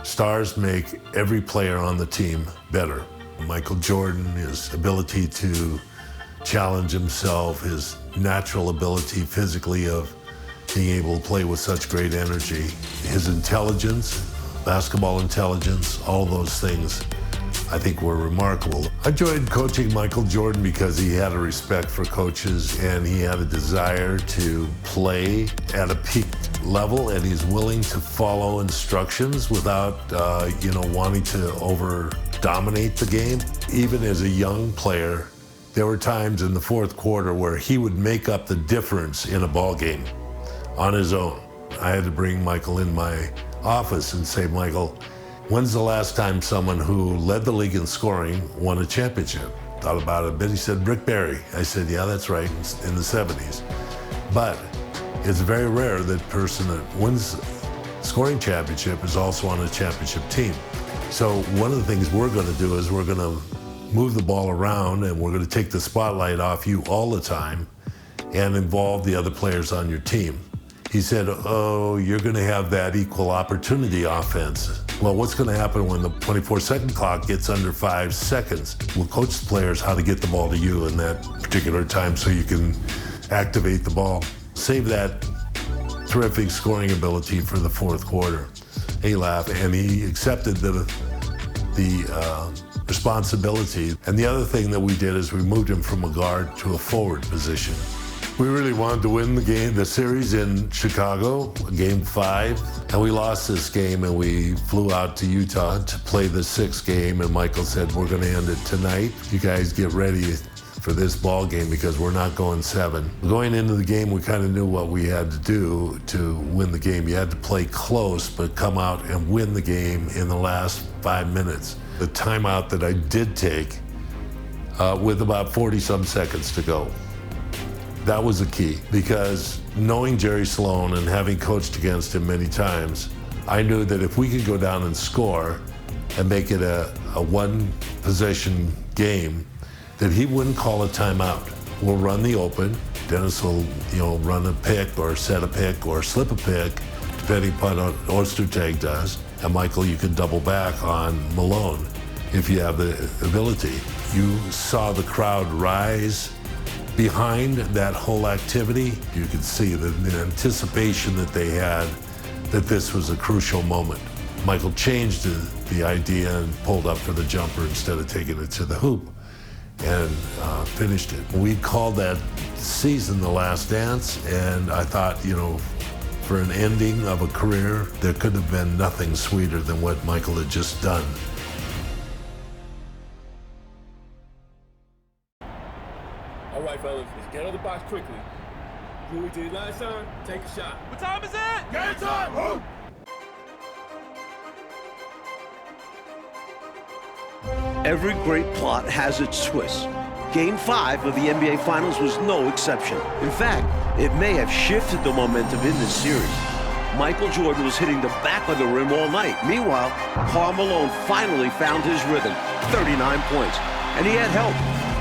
Stars make every player on the team better. Michael Jordan, his ability to challenge himself, his natural ability physically of being able to play with such great energy, his intelligence, basketball intelligence, all those things I think were remarkable. I enjoyed coaching Michael Jordan because he had a respect for coaches and he had a desire to play at a peak level, and he's willing to follow instructions without, wanting to over-dominate the game. Even as a young player, there were times in the fourth quarter where he would make up the difference in a ball game on his own. I had to bring Michael in my office and say, Michael, when's the last time someone who led the league in scoring won a championship? Thought about it a bit. He said, Rick Barry. I said, yeah, that's right, in the 70s. But it's very rare that person that wins scoring championship is also on a championship team. So one of the things we're going to do is we're going to move the ball around and we're going to take the spotlight off you all the time and involve the other players on your team. He said, oh, you're going to have that equal opportunity offense. Well, what's going to happen when the 24-second clock gets under 5 seconds? We'll coach the players how to get the ball to you in that particular time so you can activate the ball. Save that terrific scoring ability for the fourth quarter. He laughed and he accepted the responsibility. And the other thing that we did is we moved him from a guard to a forward position. We really wanted to win the series in Chicago, Game 5, and we lost this game and we flew out to Utah to play the 6th game, and Michael said, we're going to end it tonight. You guys get ready for this ball game because we're not going 7. Going into the game, we kind of knew what we had to do to win the game. You had to play close, but come out and win the game in the last 5 minutes. The timeout that I did take with about 40-some seconds to go. That was the key, because knowing Jerry Sloan and having coached against him many times, I knew that if we could go down and score and make it a one-possession game, that he wouldn't call a timeout. We'll run the open. Dennis will, run a pick or set a pick or slip a pick, depending upon what Ostertag does. And Michael, you can double back on Malone if you have the ability. You saw the crowd rise behind that whole activity. You could see the anticipation that they had that this was a crucial moment. Michael changed the idea and pulled up for the jumper instead of taking it to the hoop and finished it. We called that season The Last Dance, and I thought, for an ending of a career, there could have been nothing sweeter than what Michael had just done. All right, fellas, let's get out of the box quickly. Do what we did last time, take a shot. What time is it? Game time! Move! Every great plot has its twist. Game 5 of the NBA Finals was no exception. In fact, it may have shifted the momentum in this series. Michael Jordan was hitting the back of the rim all night. Meanwhile, Karl Malone finally found his rhythm, 39 points. And he had help,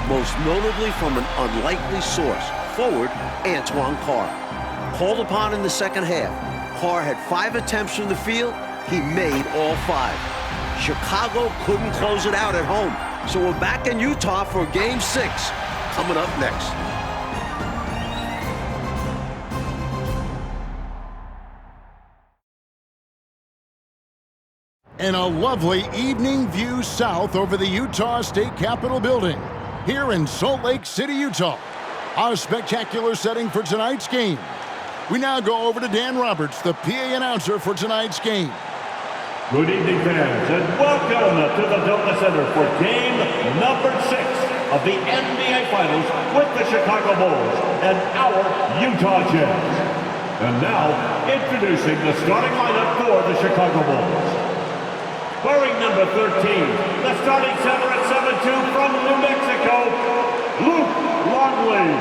most notably from an unlikely source, forward Antoine Carr. Called upon in the second half, Carr had 5 attempts from the field. He made all 5. Chicago couldn't close it out at home. So we're back in Utah for Game 6, coming up next. And a lovely evening view south over the Utah State Capitol building here in Salt Lake City, Utah. A spectacular setting for tonight's game. We now go over to Dan Roberts, the PA announcer for tonight's game. Good evening, fans, and welcome to the Delta Center for game number 6 of the NBA Finals with the Chicago Bulls and our Utah Jazz. And now, introducing the starting lineup for the Chicago Bulls. Wearing number 13, the starting center at 7'2" from New Mexico, Luke Longley.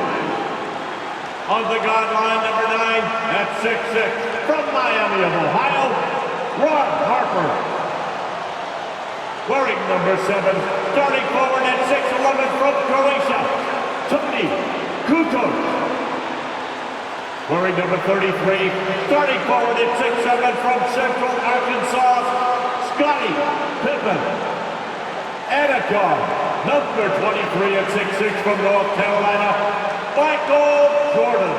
On the guard line, number 9 at 6'6", from Miami of Ohio, Ron Harper. Wearing number 7, starting forward at 6'11" from Croatia, Toni Kukoc. Wearing number 33, starting forward at 6'7" from Central Arkansas, Scottie Pippen. And at guard, number 23 at 6'6" from North Carolina, Michael Jordan.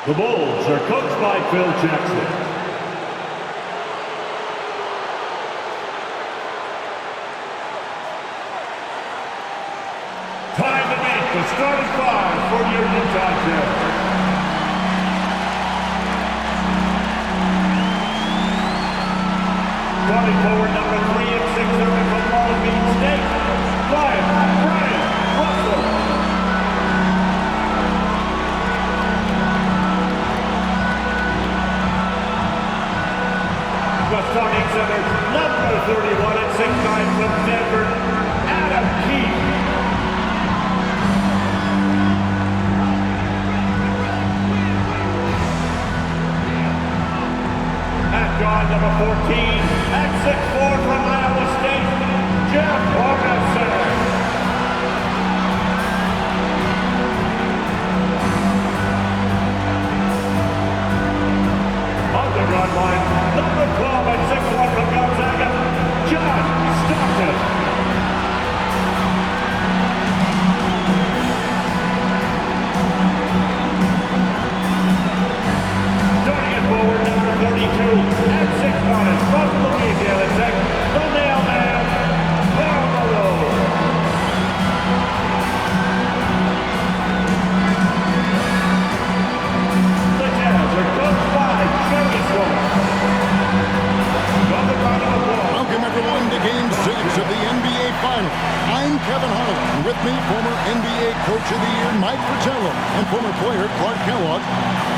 The Bulls are coached by Phil Jackson. Time to make the starting five for your Utah Jazz. Starting forward number 3 at 6'7" from Long Beach State, Brian Russell. The starting center, number 31 at 6'9" from Stanford, Adam Keefe. At guard, number 14, at 6'4" from Iowa State, Jeff Hornacek. On the guard line, number 12 at 6'1" from Gonzaga, John Stockton. Starting at forward, number 32, at 6'9", from Louisiana Tech, the mailman, Karl Malone. The Jazz are coached by Jerry Sloan. From the round of applause. Welcome, everyone, to Game 6 of the NBA Finals. I'm Kevin Harlan, and with me, former NBA Coach of the Year Mike Fratello and former player Clark Kellogg.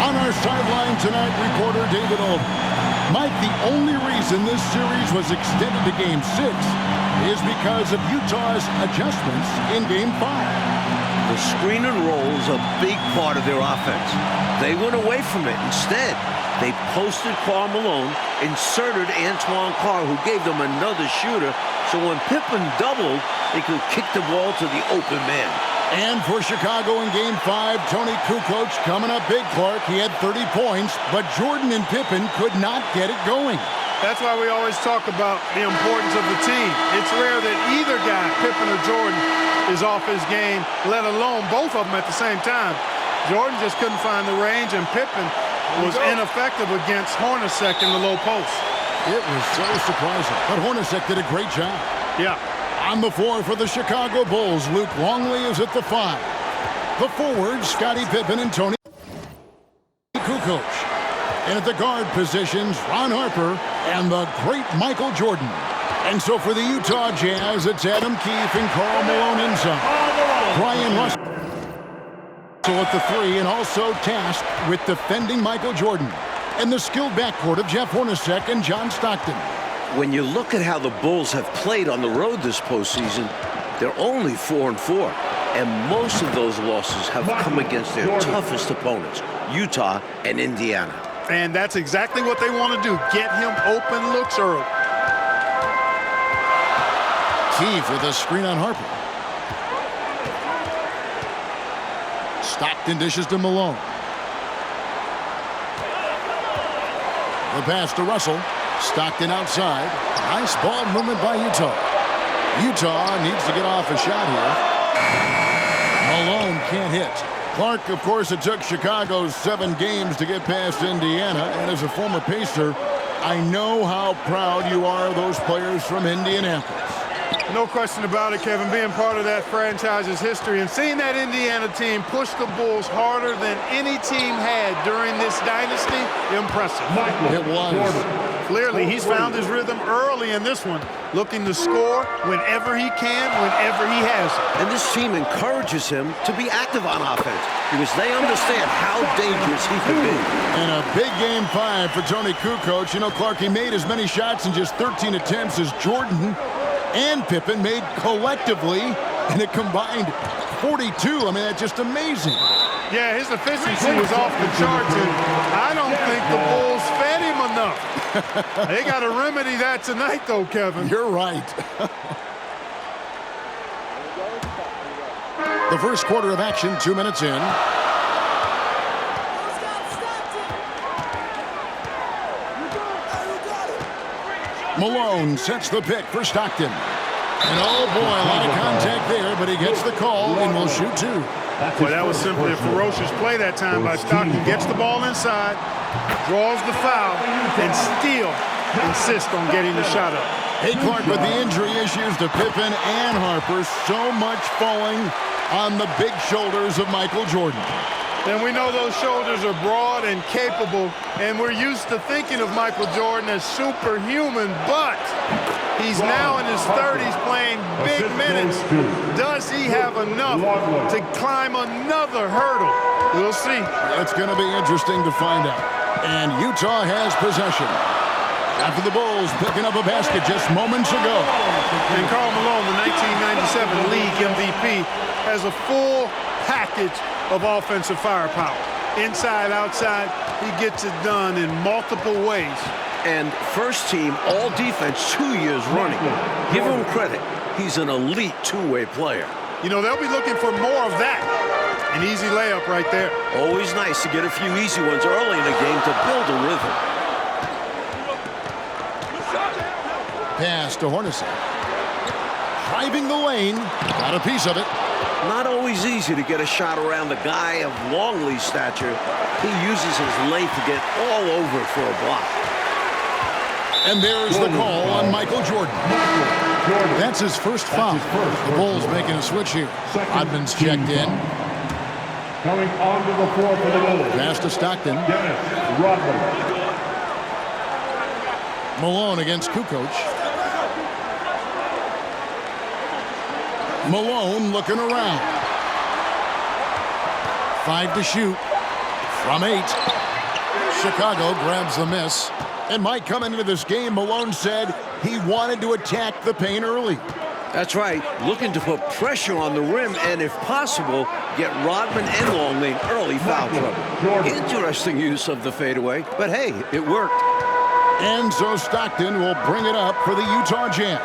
On our sideline tonight, reporter David Aldridge. Mike, the only reason this series was extended to Game 6 is because of Utah's adjustments in Game 5. The screen and roll is a big part of their offense. They went away from it. Instead, they posted Karl Malone, inserted Antoine Carr, who gave them another shooter, so when Pippen doubled, they could kick the ball to the open man. And for Chicago in Game 5, Tony Kukoc coming up big, Clark. He had 30 points, but Jordan and Pippen could not get it going. That's why we always talk about the importance of the team. It's rare that either guy, Pippen or Jordan, is off his game, let alone both of them at the same time. Jordan just couldn't find the range, and Pippen was ineffective against Hornacek in the low post. It was so surprising, but Hornacek did a great job. Yeah. On the floor for the Chicago Bulls, Luke Longley is at the 5. The forwards, Scottie Pippen and Tony Kukoc. And at the guard positions, Ron Harper and the great Michael Jordan. And so for the Utah Jazz, it's Adam Keefe and Karl Malone inside. Brian Russell at the 3, and also tasked with defending Michael Jordan. And the skilled backcourt of Jeff Hornacek and John Stockton. When you look at how the Bulls have played on the road this postseason, they're only 4-4. And most of those losses have come against their toughest opponents, Utah and Indiana. And that's exactly what they want to do, get him open looks early. Keefe with a screen on Harper. Stockton dishes to Malone. The pass to Russell. Stockton outside. Nice ball movement by Utah. Utah needs to get off a shot here. Malone can't hit. Clark, of course, it took Chicago 7 games to get past Indiana. And as a former Pacer, I know how proud you are of those players from Indianapolis. No question about it, Kevin, being part of that franchise's history and seeing that Indiana team push the Bulls harder than any team had during this dynasty, impressive. It was. Clearly, he's found his rhythm early in this one, looking to score whenever he can, whenever he has it. And this team encourages him to be active on offense because they understand how dangerous he can be. And a big Game 5 for Tony Kukoc. You know, Clark, he made as many shots in just 13 attempts as Jordan and Pippen made collectively in a combined 42. I mean, that's just amazing. Yeah, his efficiency was off the charts, and I don't think the Bulls fed him enough. They got to remedy that tonight, though, Kevin. You're right. The first quarter of action, 2 minutes in. Malone sets the pick for Stockton. And oh boy, a lot of contact there, but he gets the call and will shoot two. Boy, that was simply a ferocious play that time by Stockton. Gets the ball inside, draws the foul, and still insists on getting the shot up. Hey, Clark, with the injury issues to Pippen and Harper, so much falling on the big shoulders of Michael Jordan. And we know those shoulders are broad and capable, and we're used to thinking of Michael Jordan as superhuman, but he's now in his 30s playing big minutes. Does he have enough to climb another hurdle? We'll see. It's going to be interesting to find out. And Utah has possession. After the Bulls picking up a basket just moments ago. And Karl Malone, the 1997 league MVP, has a full package of offensive firepower. Inside, outside, he gets it done in multiple ways. And first team all defense 2 years running. Give him credit. He's an elite two-way player. You know, they'll be looking for more of that. An easy layup right there. Always nice to get a few easy ones early in the game to build a rhythm. Pass to Hornacek. Driving the lane. Got a piece of it. Not always easy to get a shot around a guy of Longley stature. He uses his length to get all over for a block. And there's the call on Michael Jordan. That's his first foul. The Bulls making a switch here. Rodman's checked in. Coming onto the floor for the Bulls. Pass to Stockton. Dennis Rodman. Malone against Kukoc. Malone looking around. 5 to shoot from 8. Chicago grabs the miss. And Mike, coming into this game, Malone said he wanted to attack the paint early. That's right. Looking to put pressure on the rim and, if possible, get Rodman and Longley in early foul trouble. Interesting use of the fadeaway, but hey, it worked. And so Stockton will bring it up for the Utah Jazz.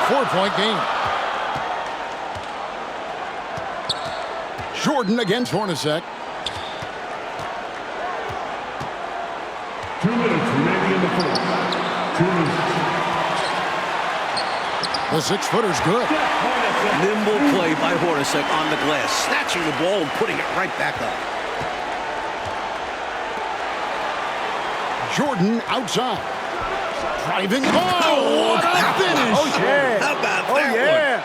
4-point game. Jordan against Hornacek. 2 minutes remaining in the first. 2 minutes. The 6-footer's good. Nimble play by Hornacek on the glass, snatching the ball and putting it right back up. Jordan outside. Driving. Oh, what a finish. Oh, yeah. How about Oh, that yeah.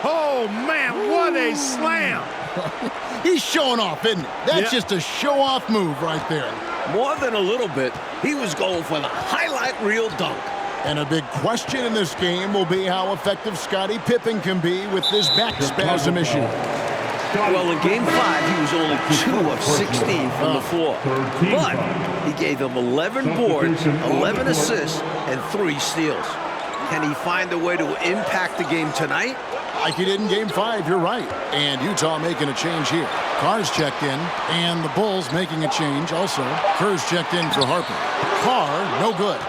Whoa, man, what a slam. He's showing off, isn't he? That's Yeah. just a show-off move right there. one? More than a little bit. He was going for the highlight reel dunk. And a big question in this game will be how effective Scottie Pippen can be with this back spasm issue. Well, in Game 5, he was only 2 of 16 from the floor. But he gave them 11 boards, 11 assists, and 3 steals. Can he find a way to impact the game tonight? Like he did in Game 5, you're right. And Utah making a change here. Carr's checked in, and the Bulls making a change also. Kerr's checked in for Harper. Carr, no good.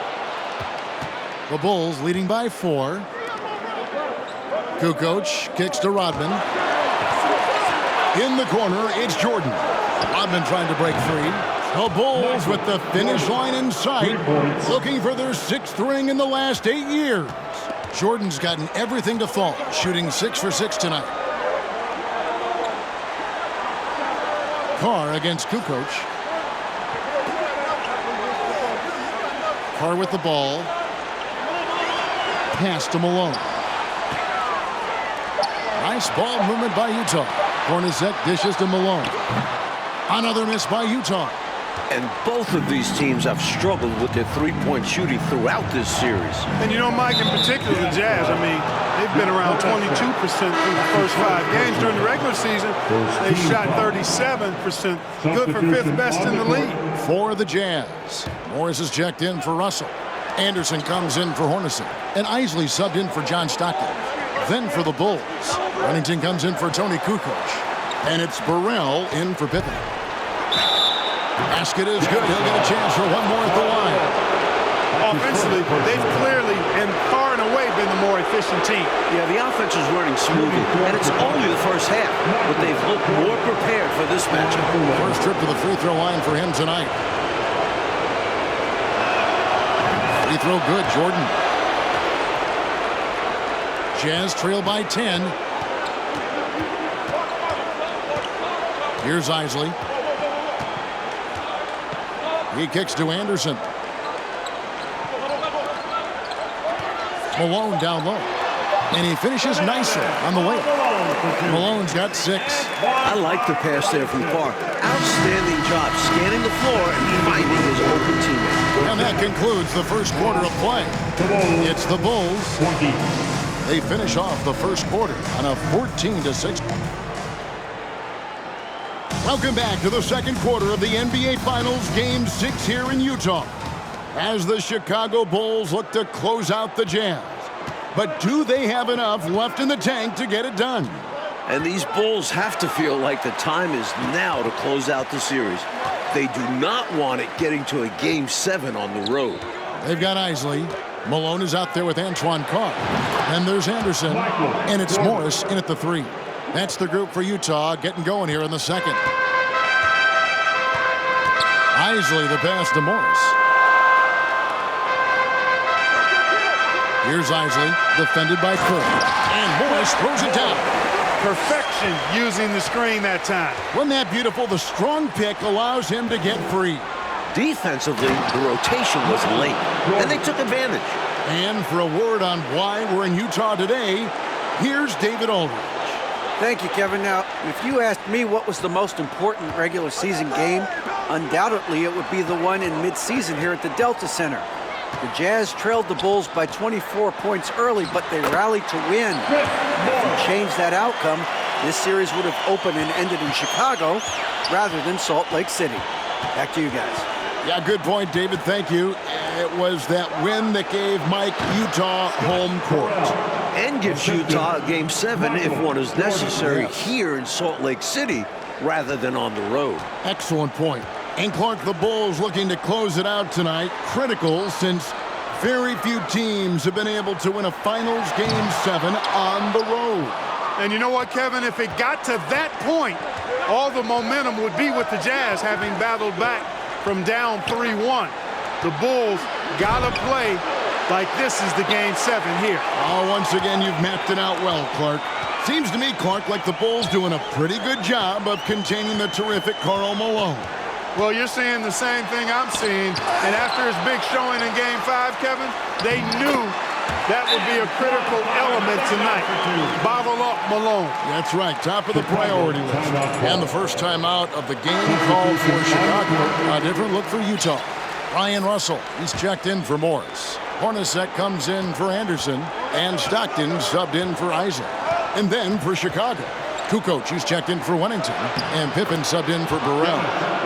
The Bulls leading by 4. Kukoc kicks to Rodman. In the corner, it's Jordan. Rodman trying to break free. The Bulls with the finish line in sight, looking for their 6th ring in the last 8 years. Jordan's gotten everything to fall, shooting 6 for 6 tonight. Carr against Kukoc. Carr with the ball. Pass to Malone. Nice ball movement by Utah. Hornacek dishes to Malone. Another miss by Utah. And both of these teams have struggled with their three-point shooting throughout this series. And you know, Mike, in particular, the Jazz, I mean, they've been around 22% through the first 5 games. During the regular season, they shot 37%. Good for 5th best in the league. For the Jazz. Morris is checked in for Russell. Anderson comes in for Hornacek. And Isley subbed in for John Stockton. Then for the Bulls, Remington comes in for Tony Kukoc. And it's Burrell in for Pippen. Basket is good. He'll get a chance for one more at the line. Offensively, they've clearly and far and away been the more efficient team. Yeah, the offense is running smoothly, and it's only the first half, but they've looked more prepared for this matchup. First trip to the free throw line for him tonight. Free throw good, Jordan. Jazz trail by 10. Here's Isley. He kicks to Anderson. Malone down low. And he finishes nicely on the way. Malone's got 6. I like the pass there from Clark. Outstanding job scanning the floor and finding his open teammate. And that concludes the first quarter of play. It's the Bulls. 20. They finish off the first quarter on a 14-6. Welcome back to the second quarter of the NBA Finals, Game 6 here in Utah, as the Chicago Bulls look to close out the Jazz. But do they have enough left in the tank to get it done? And these Bulls have to feel like the time is now to close out the series. They do not want it getting to a Game 7 on the road. They've got Isley. Malone is out there with Antoine Carr. Then there's Anderson. And it's Morris in at the 3. That's the group for Utah getting going here in the second. Isley the pass to Morris. Here's Isley, defended by Kerr. And Morris throws it down. Perfection using the screen that time. Wasn't that beautiful? The strong pick allows him to get free. Defensively, the rotation was late, and they took advantage. And for a word on why we're in Utah today, here's David Aldridge. Thank you, Kevin. Now, if you asked me what was the most important regular season game, undoubtedly it would be the one in mid-season here at the Delta Center. The Jazz trailed the Bulls by 24 points early, but they rallied to win. If you change that outcome, this series would have opened and ended in Chicago rather than Salt Lake City. Back to you guys. Yeah, good point, David. Thank you. It was that win that gave Mike Utah home court. And gives Utah a Game 7 if one is necessary here in Salt Lake City rather than on the road. Excellent point. And Clark, the Bulls looking to close it out tonight. Critical, since very few teams have been able to win a Finals Game 7 on the road. And you know what, Kevin? If it got to that point, all the momentum would be with the Jazz, having battled back from down 3-1. The Bulls got to play like this is the Game 7 here. Oh, once again, you've mapped it out well, Clark. Seems to me, Clark, like the Bulls doing a pretty good job of containing the terrific Karl Malone. Well, you're seeing the same thing I'm seeing. And after his big showing in Game 5, Kevin, they knew that would be a critical element tonight. Bottle up Malone. That's right, top of the priority list. And the first time out of the game called for Chicago. A different look for Utah. Ryan Russell, he's checked in for Morris. Hornacek comes in for Anderson. And Stockton subbed in for Isaac. And then for Chicago, Kukoc, he's checked in for Wennington. And Pippen subbed in for Burrell.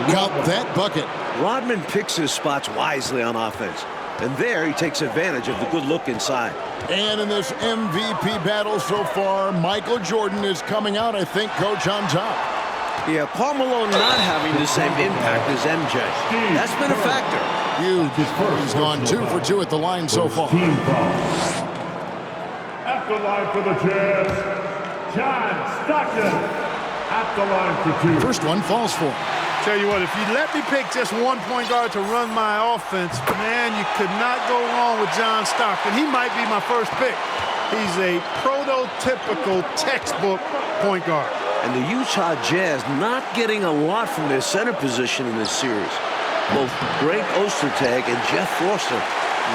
Got that bucket. Rodman picks his spots wisely on offense. And there he takes advantage of the good look inside. And in this MVP battle so far, Michael Jordan is coming out, I think, Coach, on top. Yeah, Karl Malone not having the same impact as MJ. That's been a factor. Huge. He's gone 2 for 2 at the line so far. Team foul. At the line for the Jazz, John Stockton. At the line for 2. First one falls for him. Tell you what, if you let me pick just one point guard to run my offense, man, you could not go wrong with John Stockton. He might be my first pick. He's a prototypical textbook point guard. And the Utah Jazz not getting a lot from their center position in this series. Both Greg Ostertag and Jeff Foster,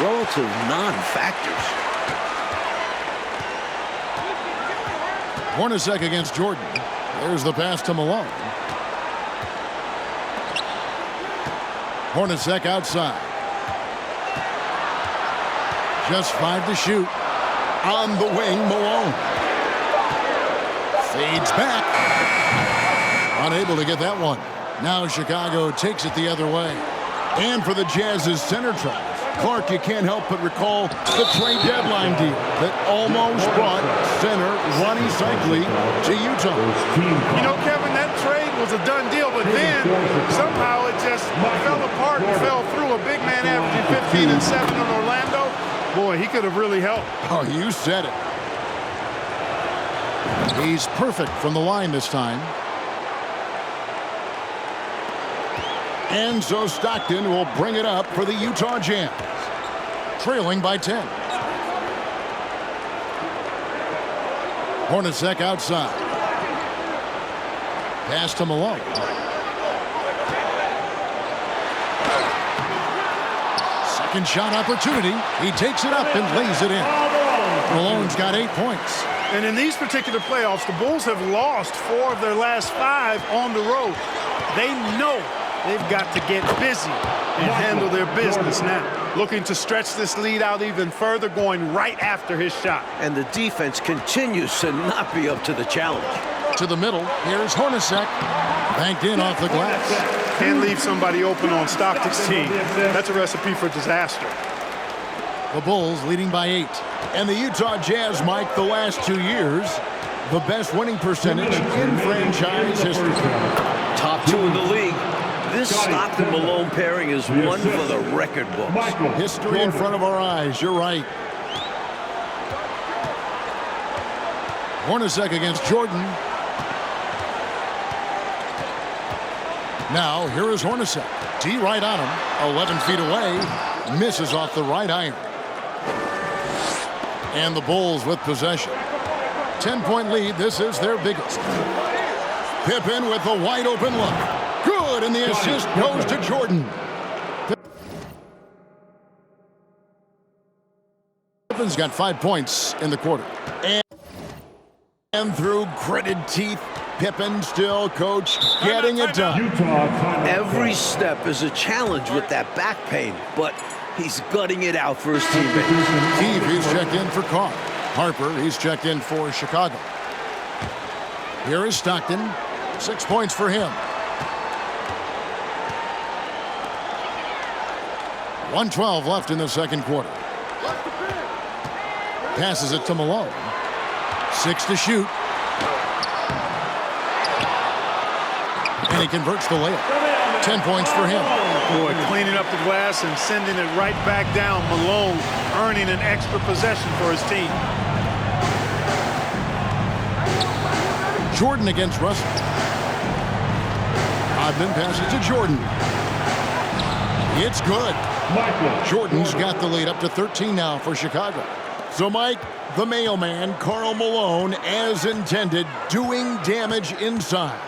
relative non-factors. Hornacek against Jordan. There's the pass to Malone. Hornacek outside. Just 5 to shoot. On the wing, Malone. Fades back. Unable to get that one. Now Chicago takes it the other way. And for the Jazz's center tries. Clark, you can't help but recall the trade deadline deal that almost brought center Ronnie Cycli to Utah. You know, Kevin, that trade was a done deal, but then somehow it just fell apart and fell through. A big man averaging 15 and 7 in Orlando. Boy, he could have really helped. Oh, you said it. He's perfect from the line this time. And so Stockton will bring it up for the Utah Jazz. trailing by 10. Hornacek outside. Pass to Malone. Second shot opportunity. He takes it up and lays it in. Malone's got 8 points. And in these particular playoffs, the Bulls have lost 4 of their last 5 on the road. They know they've got to get busy and handle their business now. Looking to stretch this lead out even further, going right after his shot. And the defense continues to not be up to the challenge. To the middle, here's Hornacek. Banked in off the glass. Can't leave somebody open on Stockton's team. That's a recipe for disaster. The Bulls leading by 8. And the Utah Jazz, Mike, the last 2 years, the best winning percentage in franchise history. Top 2 in the league. This Stockton-Malone pairing is one for the record books. History in front of our eyes, you're right. Hornacek against Jordan. Now, here is Hornacek. T right on him, 11 feet away. Misses off the right iron. And the Bulls with possession. 10-point lead. This is their biggest. Pippen with the wide open look. Good, and the assist goes to Jordan. Pippen's got 5 points in the quarter. And through gritted teeth, Pippen still, coach, getting it done. Every step is a challenge with that back pain, but he's gutting it out for his teammates. Keefe, he's checked in for Carr. Harper, he's checked in for Chicago. Here is Stockton. 6 points for him. 1:12 left in the second quarter. Passes it to Malone. 6 to shoot. And he converts the layup. 10 points for him. Boy, cleaning up the glass and sending it right back down. Malone earning an extra possession for his team. Jordan against Russell. Odman passes to Jordan. It's good. Jordan's got the lead up to 13 now for Chicago. So, Mike, the mailman, Karl Malone, as intended, doing damage inside.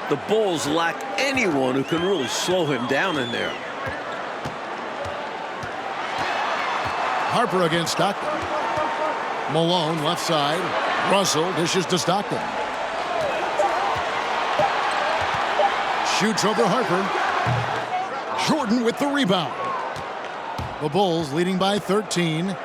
The Bulls lack anyone who can really slow him down in there. Harper against Stockton. Malone left side. Russell dishes to Stockton. Shoots over Harper. Jordan with the rebound. The Bulls leading by 13.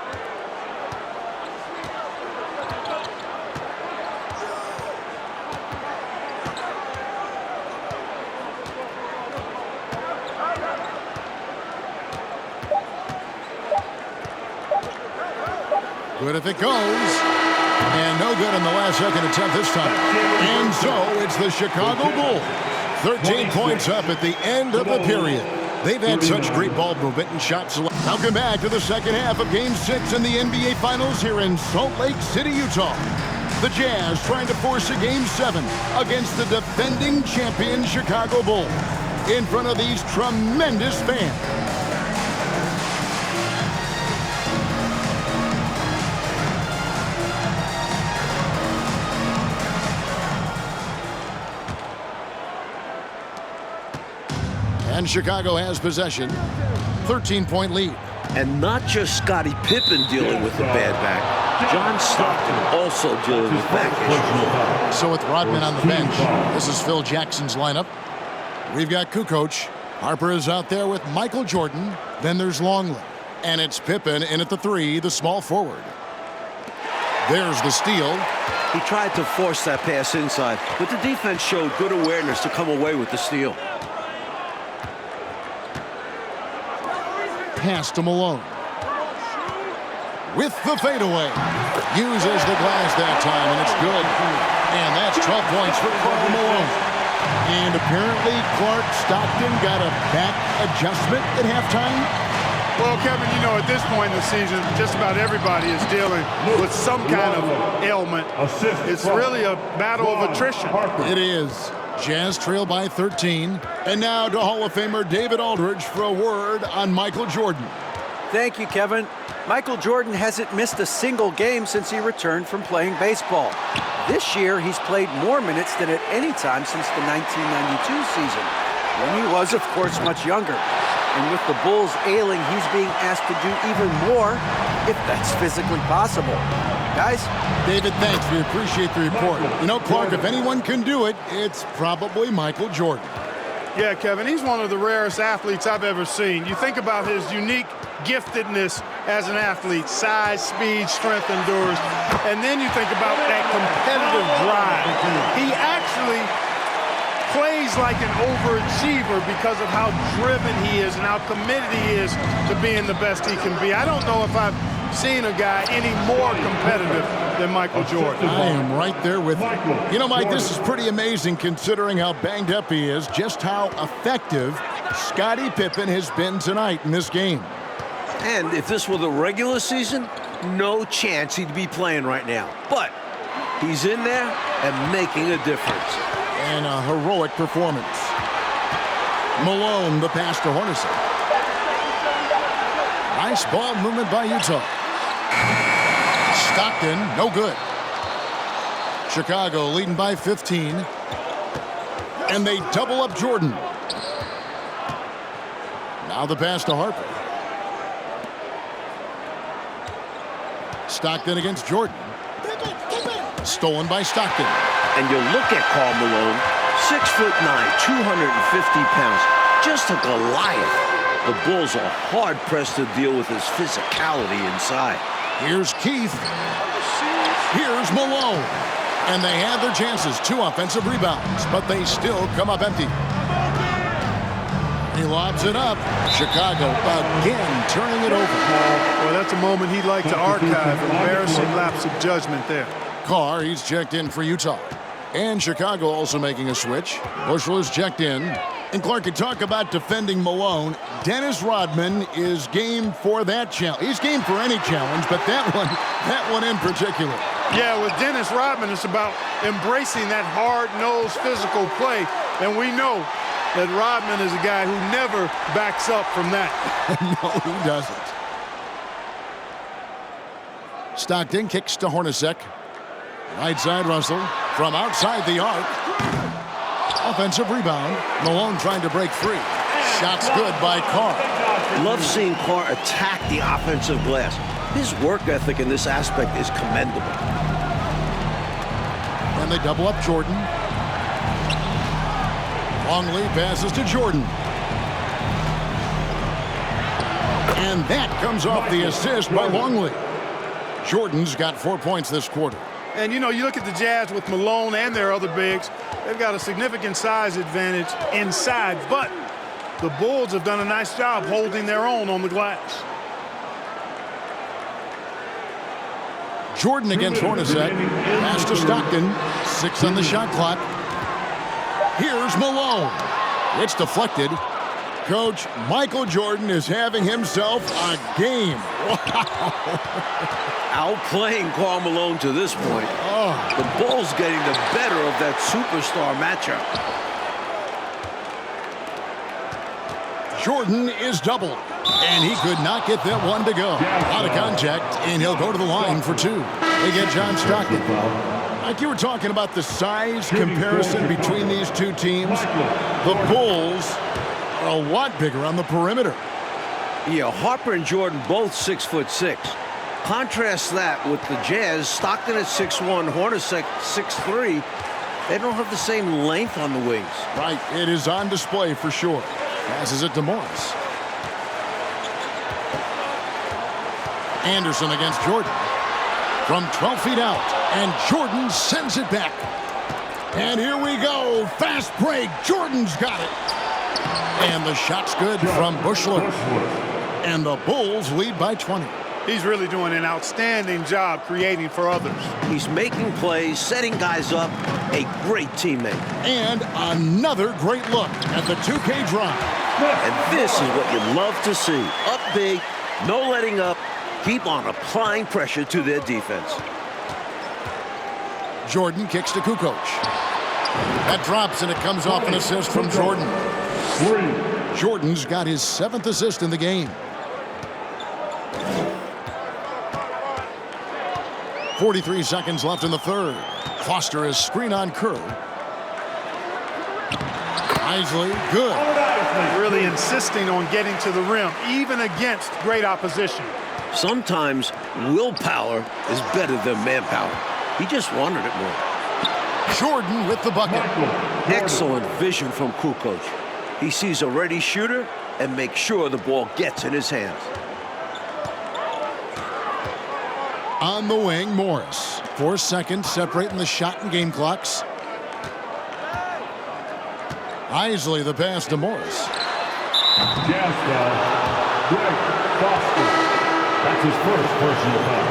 Good if it goes. And no good on the last second attempt this time. And so it's the Chicago Bulls. 13 points up at the end of the period. They've had such great ball movement and shot selection. Welcome back to the second half of Game 6 in the NBA Finals here in Salt Lake City, Utah. The Jazz trying to force a Game 7 against the defending champion Chicago Bulls in front of these tremendous fans. And Chicago has possession. 13-point lead. And not just Scottie Pippen dealing with the bad back. John Stockton also dealing with back issues. So with Rodman on the bench, this is Phil Jackson's lineup. We've got Kukoc. Harper is out there with Michael Jordan. Then there's Longley. And it's Pippen in at the 3, the small forward. There's the steal. He tried to force that pass inside, but the defense showed good awareness to come away with the steal. Pass to Malone. With the fadeaway. Uses the glass that time, and it's good. And that's 12 points for Karl Malone. And apparently Clark Stockton got a back adjustment at halftime. Well, Kevin, you know, at this point in the season, just about everybody is dealing with some kind of ailment. It's really a battle of attrition. It is. Jazz trail by 13. And now to Hall of Famer David Aldridge for a word on Michael Jordan. Thank you, Kevin. Michael Jordan hasn't missed a single game since he returned from playing baseball. This year, he's played more minutes than at any time since the 1992 season, when he was, of course, much younger. And with the Bulls ailing, he's being asked to do even more, if that's physically possible. Guys? David, thanks. We appreciate the report. You know, Clark, if anyone can do it, it's probably Michael Jordan. Yeah, Kevin, he's one of the rarest athletes I've ever seen. You think about his unique giftedness as an athlete, size, speed, strength, endurance, and then you think about that competitive drive. He actually plays like an overachiever because of how driven he is and how committed he is to being the best he can be. I don't know if I've seen a guy any more competitive than Michael Jordan. I am right there with you. You know, Mike, this is pretty amazing considering how banged up he is, just how effective Scottie Pippen has been tonight in this game. And if this were the regular season, no chance he'd be playing right now. But he's in there and making a difference. And a heroic performance. Malone, the pass to Hornacek. Nice ball movement by Utah. Stockton, no good. Chicago leading by 15. And they double up Jordan. Now the pass to Harper. Stockton against Jordan. Stolen by Stockton. And you look at Karl Malone, 6'9", 250 pounds, just a Goliath. The Bulls are hard-pressed to deal with his physicality inside. Here's Keith. Here's Malone. And they had their chances. 2 offensive rebounds, but they still come up empty. He lobs it up. Chicago again turning it over. Well, that's a moment he'd like to archive. Embarrassing lapse of judgment there. Carr, he's checked in for Utah. And Chicago also making a switch. Bushel is checked in. And Clark, you talk about defending Malone. Dennis Rodman is game for that challenge. He's game for any challenge, but that one in particular. Yeah, with Dennis Rodman, it's about embracing that hard-nosed physical play. And we know that Rodman is a guy who never backs up from that. No, he doesn't. Stockton kicks to Hornacek. Right side Russell from outside the arc. Offensive rebound. Malone trying to break free. Shots good by Carr. Love seeing Carr attack the offensive glass. His work ethic in this aspect is commendable. And they double up Jordan. Longley passes to Jordan. And that comes off the assist by Longley. Jordan's got 4 points this quarter. And, you know, you look at the Jazz with Malone and their other bigs, they've got a significant size advantage inside, but the Bulls have done a nice job holding their own on the glass. Jordan against Hornacek. Pass to Stockton. 6 on the shot clock. Here's Malone. It's deflected. Coach, Michael Jordan is having himself a game. Wow. Outplaying Karl Malone to this point. The Bulls getting the better of that superstar matchup. Jordan is doubled. And he could not get that one to go. Out of contact, and he'll go to the line for 2. They get John Stockton. Like you were talking about the size comparison between these two teams, the Bulls are a lot bigger on the perimeter. Yeah, Harper and Jordan both 6'6". Contrast that with the Jazz, Stockton at 6'1", Hornacek 6'3". They don't have the same length on the wings. Right, it is on display for sure. Passes it to Morris. Anderson against Jordan. From 12 feet out, and Jordan sends it back. And here we go, fast break, Jordan's got it. And the shot's good from Bushler. And the Bulls lead by 20. He's really doing an outstanding job creating for others. He's making plays, setting guys up, a great teammate. And another great look at the 2K drive. And this is what you love to see. Up big, no letting up, keep on applying pressure to their defense. Jordan kicks to Kukoc. That drops, and it comes off an assist from Jordan. Jordan's got his 7th assist in the game. 43 seconds left in the third. Foster is screen on Kerr. Isley, good. Really insisting on getting to the rim, even against great opposition. Sometimes willpower is better than manpower. He just wanted it more. Jordan with the bucket. Excellent vision from Kukoc. He sees a ready shooter and makes sure the ball gets in his hands. On the wing, Morris. 4 seconds separating the shot and game clocks. Isley the pass to Morris. Jazz foul. Greg Foster. That's his first personal foul.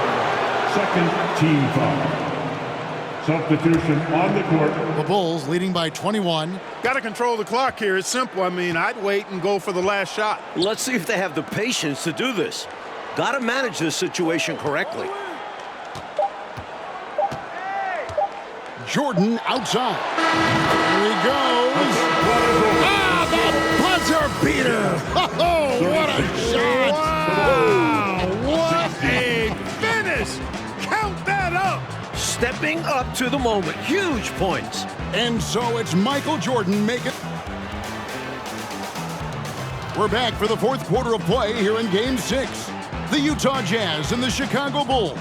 Second team foul. Substitution on the court. The Bulls leading by 21. Got to control the clock here. It's simple. I mean, I'd wait and go for the last shot. Let's see if they have the patience to do this. Got to manage this situation correctly. Jordan outside. Here he goes. Ah, the buzzer beater. Oh, what a shot. Wow, what a finish. Count that up. Stepping up to the moment. Huge points. And so it's Michael Jordan making. We're back for the fourth quarter of play here in Game 6. The Utah Jazz and the Chicago Bulls,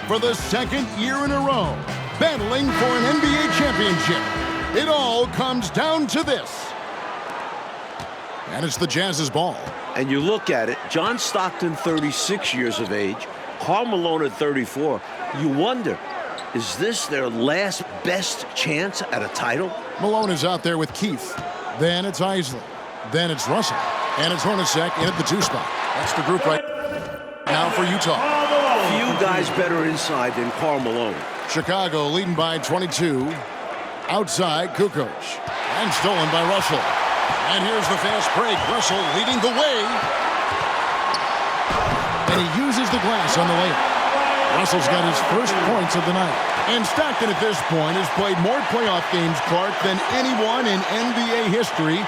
for the second year in a row, battling for an NBA championship. It all comes down to this. And it's the Jazz's ball. And you look at it, John Stockton, 36 years of age, Karl Malone at 34. You wonder, is this their last best chance at a title? Malone is out there with Keith. Then it's Isley. Then it's Russell. And it's Hornacek in at the 2 spot. That's the group right now for Utah. Few guys better inside than Karl Malone. Chicago leading by 22. Outside, Kukoc. And stolen by Russell. And here's the fast break. Russell leading the way. And he uses the glass on the layup. Russell's got his first points of the night. And Stockton at this point has played more playoff games, Clark, than anyone in NBA history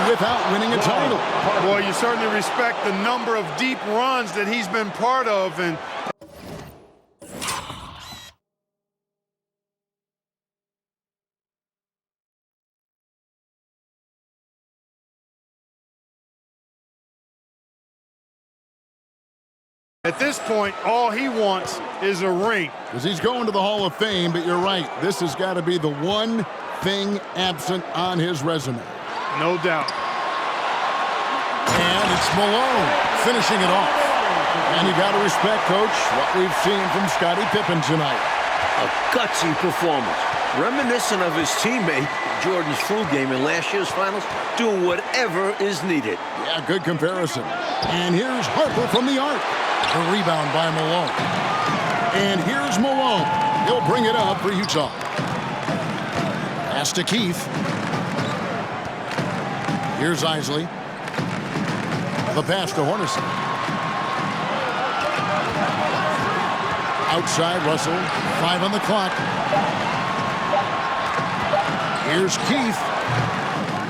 without winning a title. Boy, you certainly respect the number of deep runs that he's been part of. And at this point, all he wants is a ring. Because he's going to the Hall of Fame, but you're right. This has got to be the one thing absent on his resume. No doubt. And it's Malone finishing it off. And you got to respect, Coach, what we've seen from Scottie Pippen tonight. A gutsy performance. Reminiscent of his teammate, Jordan's flu game in last year's finals, doing whatever is needed. Yeah, good comparison. And here's Harper from the arc. The rebound by Malone. And here's Malone. He'll bring it up for Utah. Pass to Keith. Here's Isley. The pass to Hornacek. Outside, Russell. 5 on the clock. Here's Keith.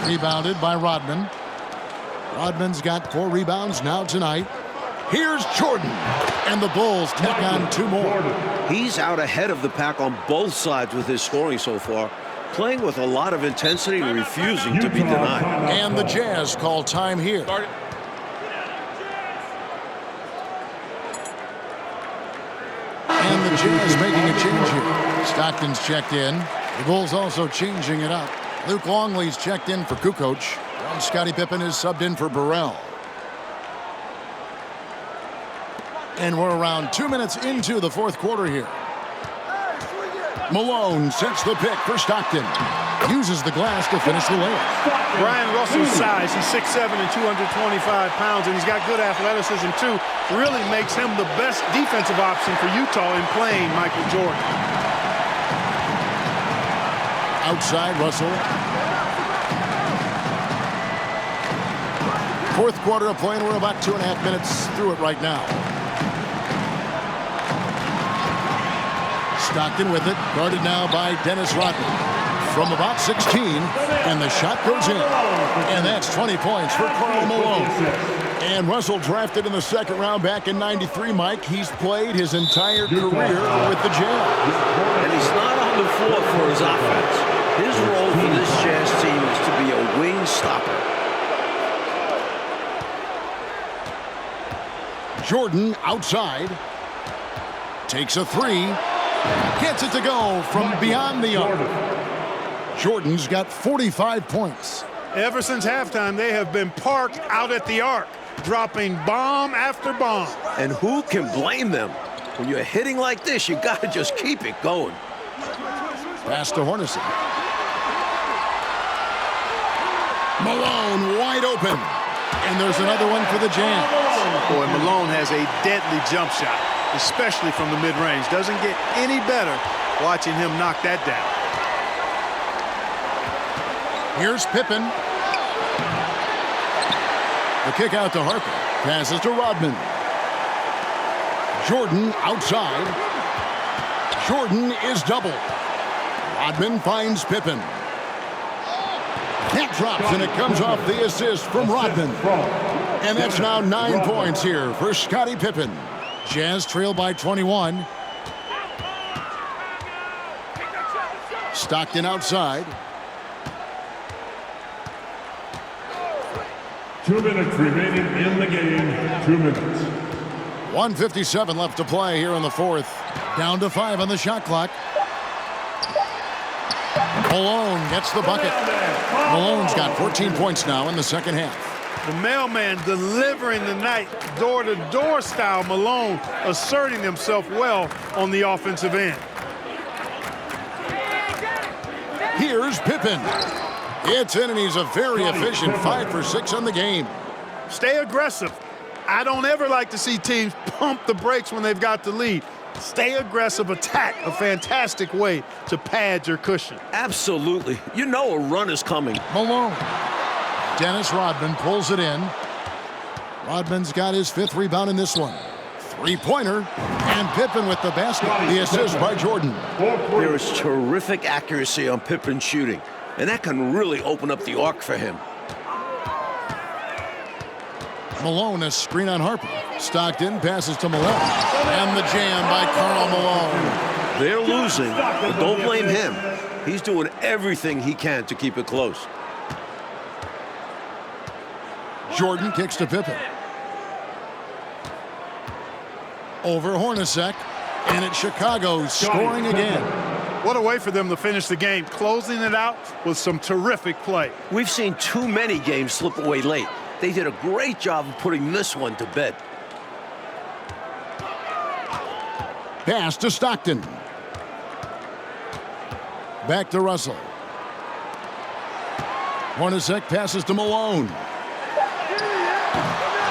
Rebounded by Rodman. Rodman's got 4 rebounds now tonight. Here's Jordan. And the Bulls tack on 2 more. He's out ahead of the pack on both sides with his scoring so far, playing with a lot of intensity and refusing to be denied. And the Jazz call time here. And the Jazz making a change here. Stockton's checked in. The Bulls also changing it up. Luke Longley's checked in for Kukoc. And Scottie Pippen is subbed in for Burrell. And we're around 2 minutes into the fourth quarter here. Malone sets the pick for Stockton. Uses the glass to finish the layup. Brian Russell's size, he's 6'7" and 225 pounds, and he's got good athleticism too. Really makes him the best defensive option for Utah in playing Michael Jordan. Outside, Russell. Fourth quarter of play, and we're about 2.5 minutes through it right now. Stockton with it, guarded now by Dennis Rodman. from about 16, and the shot goes in. And that's 20 points for Karl Malone. And Russell drafted in the second round back in '93, Mike. He's played his entire career with the Jazz. And he's not on the floor for his offense. His role for this Jazz team is to be a wing stopper. Jordan outside. Takes a three. Gets it to go from beyond the arc. Jordan's got 45 points. Ever since halftime, they have been parked out at the arc, dropping bomb after bomb. And who can blame them? When you're hitting like this, you got to just keep it going. Pass to Hornacek. Malone wide open. And there's another one for the Jazz. Boy, Malone has a deadly jump shot, especially from the mid-range. Doesn't get any better watching him knock that down. Here's Pippen. The kick out to Harper. Passes to Rodman. Jordan outside. Jordan is doubled. Rodman finds Pippen. That drops, and it comes off the assist from Rodman. And that's now 9 points here for Scottie Pippen. Jazz trail by 21. Stockton outside. 2 minutes remaining in the game. 2 minutes. 1:57 left to play here in the fourth. Down to 5 on the shot clock. Malone gets the bucket. Malone's got 14 points now in the second half. The mailman delivering the night, door-to-door style. Malone asserting himself well on the offensive end. Here's Pippen. It's in, and he's a very efficient 5 for 6 on the game. Stay aggressive. I don't ever like to see teams pump the brakes when they've got the lead. Stay aggressive, attack, a fantastic way to pad your cushion. Absolutely. You know a run is coming. Malone. Dennis Rodman pulls it in. Rodman's got his 5th rebound in this one. Three-pointer, and Pippen with the basket. The assist by Jordan. There is terrific accuracy on Pippen's shooting, and that can really open up the arc for him. Malone, a screen on Harper. Stockton passes to Malone. And the jam by Karl Malone. They're losing, but don't blame him. He's doing everything he can to keep it close. Jordan kicks to Pippen. Over Hornacek. And it's Chicago scoring again. What a way for them to finish the game, closing it out with some terrific play. We've seen too many games slip away late. They did a great job of putting this one to bed. Pass to Stockton. Back to Russell. Hornacek passes to Malone.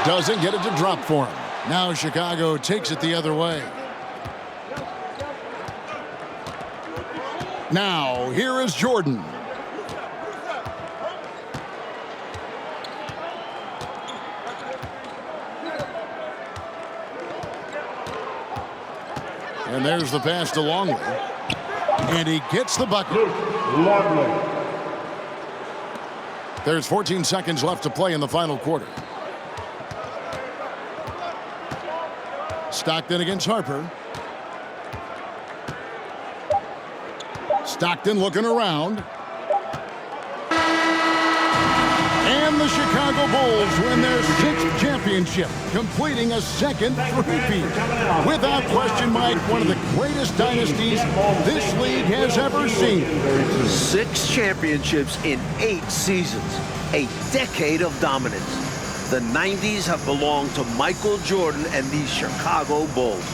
Doesn't get it to drop for him. Now Chicago takes it the other way. Now, here is Jordan. And there's the pass to Longley. And he gets the bucket. Longley. There's 14 seconds left to play in the final quarter. Stockton against Harper. Stockton looking around. And the Chicago Bulls win their 6th championship, completing a second three-peat. Without question, Mike, one of the greatest dynasties this league has ever seen. 6 championships in 8 seasons, a decade of dominance. The 90s have belonged to Michael Jordan and the Chicago Bulls.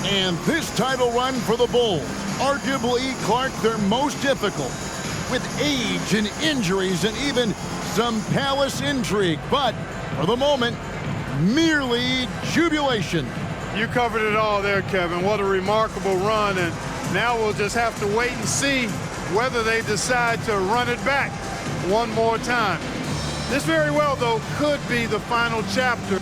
And this title run for the Bulls, arguably, Clark, their most difficult, with age and injuries and even some palace intrigue. But for the moment, merely jubilation. You covered it all there, Kevin. What a remarkable run. And now we'll just have to wait and see whether they decide to run it back one more time. This very well, though, could be the final chapter.